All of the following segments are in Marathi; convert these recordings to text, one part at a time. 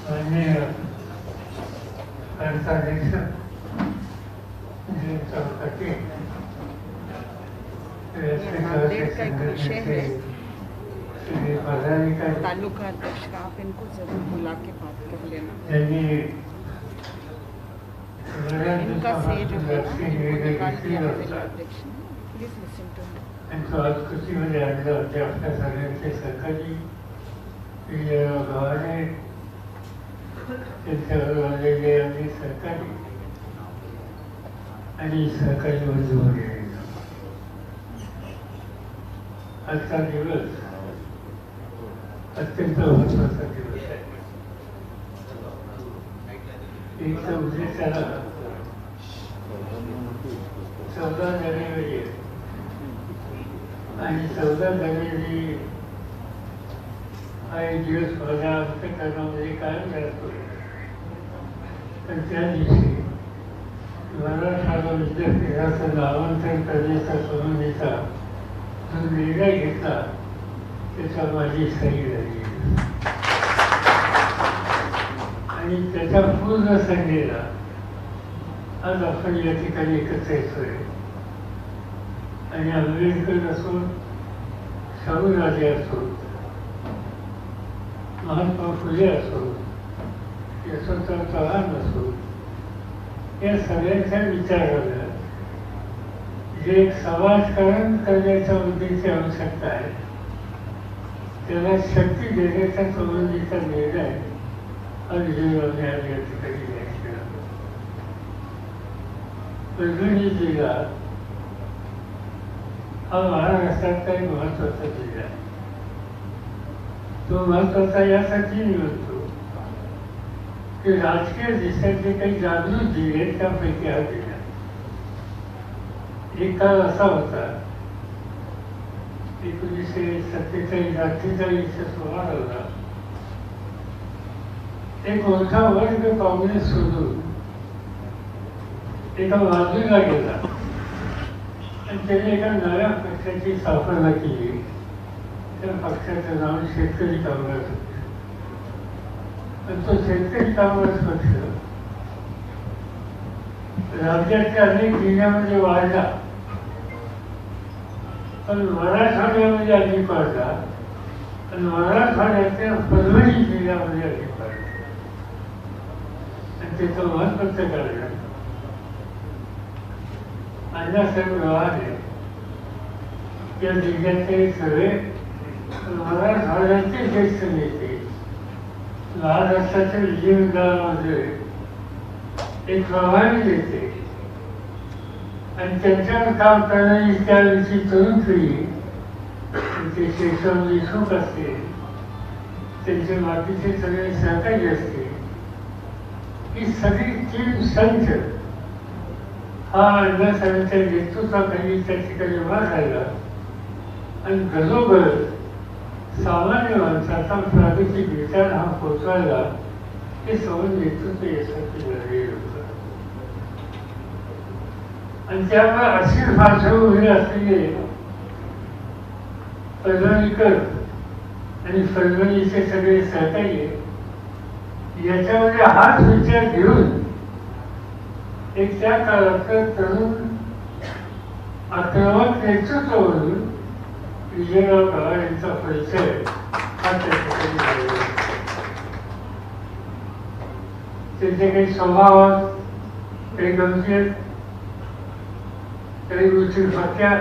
माननीय प्रांताध्यक्ष जी चौकटी नांदेड़ का एक विषय है श्री पदाधिकारी तालुका अध्यक्ष का, आप इनको जरूर बुला के बात कर लेना। इनका से जो है ना निकाल दिया अध्यक्ष ने, प्लीज लिसन टू मी। इनको आज खुशी हो जाएगा आपका सर्वे सरकारी गावाने सरकारी आणि सहकारी मंजूर आजचा दिवस अत्यंत महत्वाचा दिवस आहे. एक तर उद्देशाला 14 जानेवारी आणि 14 जानेवारी हा एक दिवस माझ्या अंतःकरणामध्ये कायम राहतो. पण त्या दिवशी मराठवाडा विद्यापीठाचं नामांतरण करण्याचा संबंधीचा जो निर्णय घेतला त्याचा माझी सही झाली आणि त्याच्या पूर्ण संधीला आज आपण या ठिकाणी एकत्र येतोय. आणि आंबेडकर असो, शाहूराजे असो, महात्मा फुले असो, यशवंतराव चव्हाण असो, या सगळ्यांच्या विचाराला जे एक समाजकारण करण्याच्या मुद्द्याची आवश्यकता आहे त्याला शक्ती देण्याच्या संबंधीचा निर्णय आज विजयरावने आज या ठिकाणी घेतला. परभणी जिल्हा हा महाराष्ट्रातला एक महत्वाचा जिल्हा आहे. तो महत्वाचा यासाठी निवडतो की राजकीय दिशेचे काही जागृत जिल्हे त्यापैकी हा जिल्हा. एक काळ असा होता 1947-48च्या सुमाराला एक मोठा वर्ग काँग्रेस सोडून एका बाजूला गेला आणि त्याने एका नव्या पक्षाची स्थापना केली. त्या पक्षाचं नाव शेतकरी कामगार पक्ष. पण तो शेतकरी कामगार पक्ष राज्याच्या अनेक जिल्ह्यामध्ये वाढला, पण मराठवाड्यामध्ये अधिक वाढला आणि मराठवाड्याच्या परभणी जिल्ह्यामध्ये अधिक वाढला. आणि त्याचं महत्वाचं कारण अण्णासाहेब गव्हाणे या जिल्ह्याचे सगळे मराठवाड्याचे ज्येष्ठ नेते महाराष्ट्राच्या विधिमंडळामध्ये एक प्रभावी नेते आणि त्यांच्यावर काम करणारी त्यावेळी तरुण पिढी, त्यांचे शेषराव देशमुख असते, त्यांचे बाकीचे सगळे सहकारी असते, ही सगळी तीन संच हा अण्णासाहेबांच्या नेतृत्वाखाली त्या ठिकाणी उभा राहिला आणि घरोघर सामान्य माणसाचा प्रादेशिक विचार हा पोचवायला हे सर्व नेतृत्व यशस्वी झालेलं होतं. आणि त्यामुळे अशी पार्श्वभूमी असलेले परभणीकर आणि परभणीचे सगळे सहकारी याच्यामध्ये हाच विचार घेऊन एक त्या काळातलं तरुण आक्रमक नेतृत्व म्हणून विजयराव गव्हाणे यांचा परिचय हा त्या ठिकाणी झालेला. त्यांचे काही स्वभावात काही गंभीर, काही गोष्टी पक्क्या.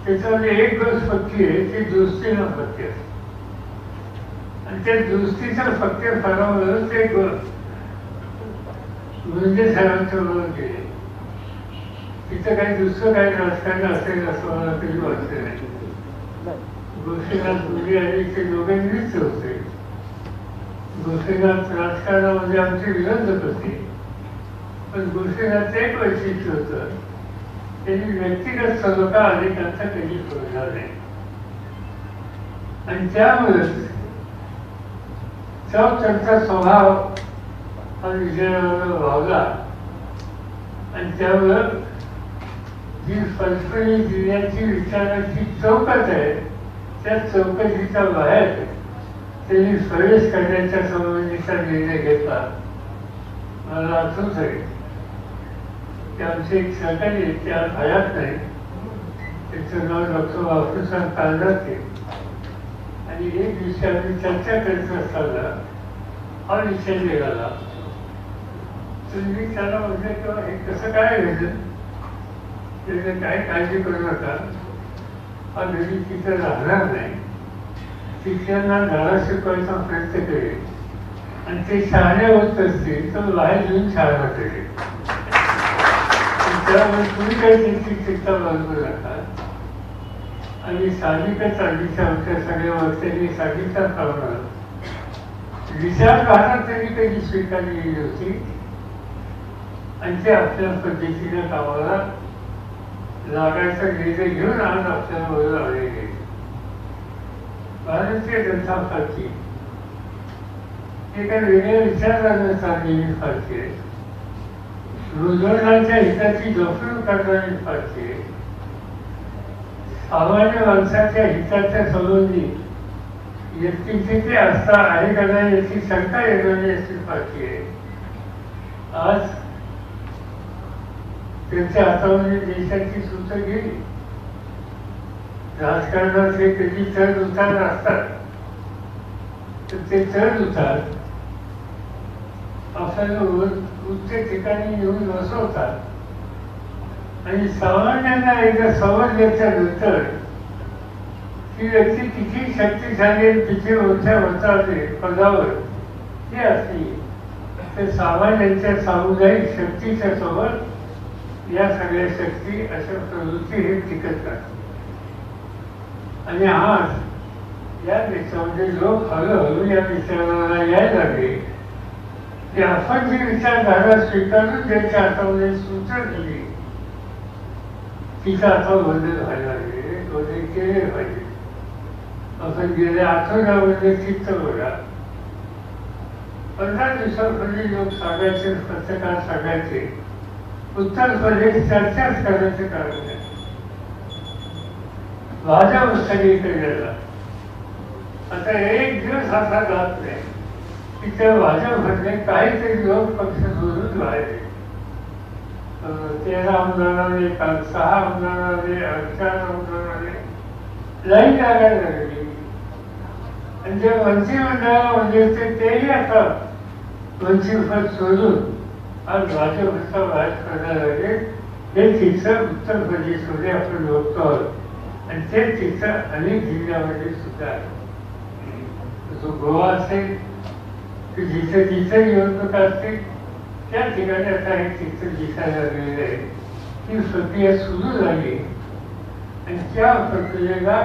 त्याच्यामध्ये एक गोष्ट पक्की आहे ती दुरुस्तीला पक्की असते आणि त्या दुरुस्तीच्या पक्क्या फळावर ते म्हणजे साहेबांच्या बरोबर गेले. तिथं काही दुसरं काही राजकारण असेल असं मला कधी वाटलं नाही. गोष्टीनाथ मुली आणि ते दोघांनीच होते. गोष्टीनाथ राजकारणामध्ये आमचे विरोधक होते, पण गोष्टीनाथचं एक वैशिष्ट्य होतं, त्यांनी व्यक्तिगत सलोखा अनेकांचा कधी सोडला नाही. आणि त्यामुळेच त्यांचा स्वभाव हा विजयाला भावला आणि त्यामुळं जी परभणी जिल्ह्याची विचाराची चौकट आहे त्या चौकटीच्या बाहेर त्यांनी प्रवेश करण्याच्या संबंधीचा निर्णय घेतला. मला आठवत आहे की आमचे एक सहकारी त्या हयात नाही, त्याचं नाव डॉक्टर बापूसाहेब कालदाते. आणि एक विषय आम्ही चर्चा करत असताना हा विषय निघाला. तर मी त्याला म्हटलं किंवा हे कसं काय घडलं, त्याने काय काळजी करू नका, हा घरी तिथे राहणार नाही, शिक्षकांना धडा शिकवायचा प्रयत्न करेल आणि ते शहाणे होत असतील तर बाहेर येऊन शहाणा करेल. त्यामुळे तुम्ही काही त्याची चिंता बाजू नका. आणि साहजिकच आधीच्या आमच्या सगळ्या वक्त्यांनी सांगितल्याप्रमाणे विचारधारा त्यांनी कधी स्वीकारलेली होती आणि ते आपल्या पद्धतीने कामाला लागायचा निर्णय घेऊन आज आपल्याला बरोबर आलेले. भारतीय जनता पार्टी एका वेगळ्या विचारधारेने चाललेली पार्टी आहे. रोजगाराच्या हिताची जपणूक करणारी पार्टी आहे. सामान्य माणसाच्या हिताच्या संबंधी व्यक्तीची ते आस्था आहे का नाही याची शंका येणारी अशी पार्टी आहे. आज त्यांच्या हातामध्ये देशाची सूत्र गेली. राजकारणात हे कधी चढ उतार असतात, तर ते चढ उतार आपल्याला उच्च ठिकाणी येऊन बसवतात आणि सामान्यांना एकदा समजल्याच्या नंतर ती व्यक्ती किती शक्तिशाली किती मोठ्या होताचे पदावर ती असली तर सामान्यांच्या सामुदायिक शक्तीच्या सोबत या सगळ्या शक्ती अशा प्रवृत्ती हे टिकत असतात. आणि आज या देशामध्ये लोक हळूहळू या विचाराला यायला लागले की आपण जी विचारधारा स्वीकारून ज्यांच्या हातामध्ये सूत्र दिली तिचा आता बदल व्हायला लागले, बदल केले पाहिजे. आपण गेल्या आठवड्यामध्ये चित्त बघा, 15 दिवसांपूर्वी लोक सांगायचे, पत्रकार सांगायचे उत्तर प्रदेश चर्चाच करण्याचे कारण आहे. भाजप सगळीकडे गेला. आता एक दिवस असा जात नाही की त्या भाजपमधले काहीतरी लोक पक्ष सोडून राहिले. 13 आमदारांनी, काल 6 आमदारांनी, 4 आमदारांनी लाईन लागायला लागली. आणि जे मंत्रिमंडळामध्ये तेही आता मंत्रिपद सोडून आज भाजपचा भाग करायला लागले. हे चित्र उत्तर प्रदेशमध्ये आपण बघतो आणि ते चित्र अनेक जिल्ह्यामध्ये सुद्धा आहे. जो गोवा असेल की जिथे जिथे निवडणूक असते त्या ठिकाणी आता हे चित्र दिसायला लागलेलं आहे. ही प्रक्रिया सुरू झाली आणि त्या प्रक्रियेला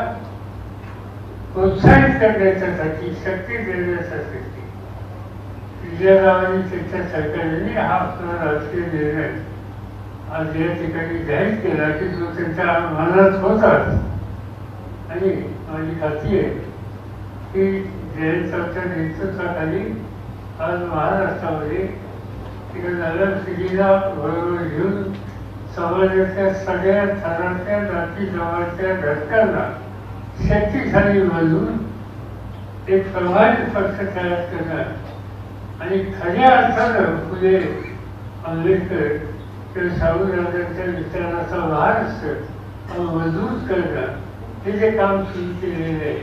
प्रोत्साहित करण्यासाठी, शक्ती देण्यासाठी विजयरावांनी त्यांच्या सरकारने हा आपला राजकीय निर्णय आज या ठिकाणी जाहीर केला की जो त्यांच्या मनात होताच. आणि माझी खात्री आहे की जयंतच्या नेतृत्वाखाली आज महाराष्ट्रामध्ये तिकडे नव्या पिढीला बरोबर घेऊन समाजाच्या सगळ्या थराच्या जाती जमातीच्या घटकांना शक्तिशाली बनवून एक प्रभावी पक्ष तयार करणार आणि खऱ्या अर्थानं फुले, आंबेडकर किंवा शाहूराजांच्या विचाराचा महाराष्ट्र मजबूत करणं हे जे काम सुरू केलेलं आहे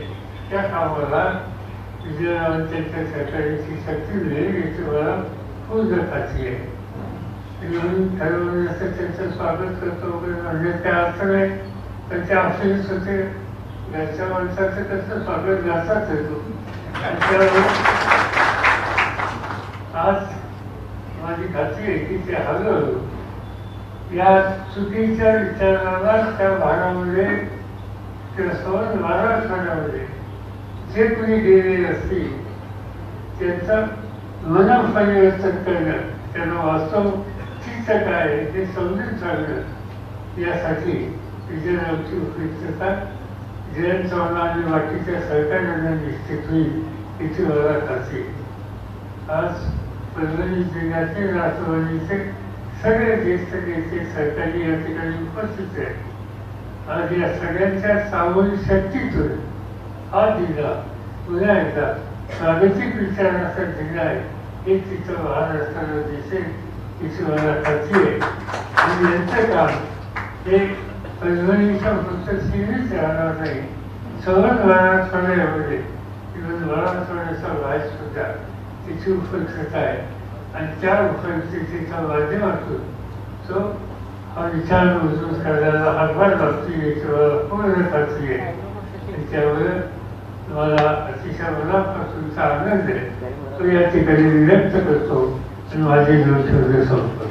त्या कामाला विजयरावांच्या सरकारची शक्ती मिळेल याची मला पूर्ण खात्री आहे. म्हणून ठरवून असं त्यांचं स्वागत करतो वगैरे म्हणजे त्या अर्थ नाही, पण ते अफसेच होते. घरच्या माणसाचं कसं स्वागत घासाच येतो. आज माझी खात्री आहे की ते हळूहळू या चुकीच्या विचाराला त्या भागामध्ये किंवा समज महाराष्ट्रामध्ये जे कुणी गेलेले असतील त्यांचं मन परिवर्तन करणं, त्यांना वास्तव चित्त काय आहे ते समजून सांगणं यासाठी विजयरावची उपयुक्तता जयंत चव्हाण आणि बाकीच्या सहकार्यांना निश्चित होईल याची मला खात्री. आज परभणी जिल्ह्यातील राष्ट्रवादीचे सगळे ज्येष्ठ नेते सरकारी या ठिकाणी उपस्थित आहेत. आज या सगळ्यांच्या सामूहिक शक्तीतून हा जिल्हा पुन्हा एकदा प्रादेशिक विचार असा जिल्हा आहे हे तिथं वाहन असताना दिसेल तिची मला खात्री आहे. आणि यांचं काम हे परभणीच्या फक्त सीमित राहणार नाही, सगळं मराठवाड्यामध्ये मराठवाड्याचा भाग सुद्धा तिची उपयुक्तता आहे आणि त्या उपयुक्ततेच्या माध्यमातून तो हा विचार मजबूत करण्याला हातभार लागतो याची मला पूर्ण खात्री आहे. आणि त्यामुळे मला अतिशय मनापासूनचा आनंद आहे तो या ठिकाणी व्यक्त करतो आणि माझे दोन शब्द संपतो.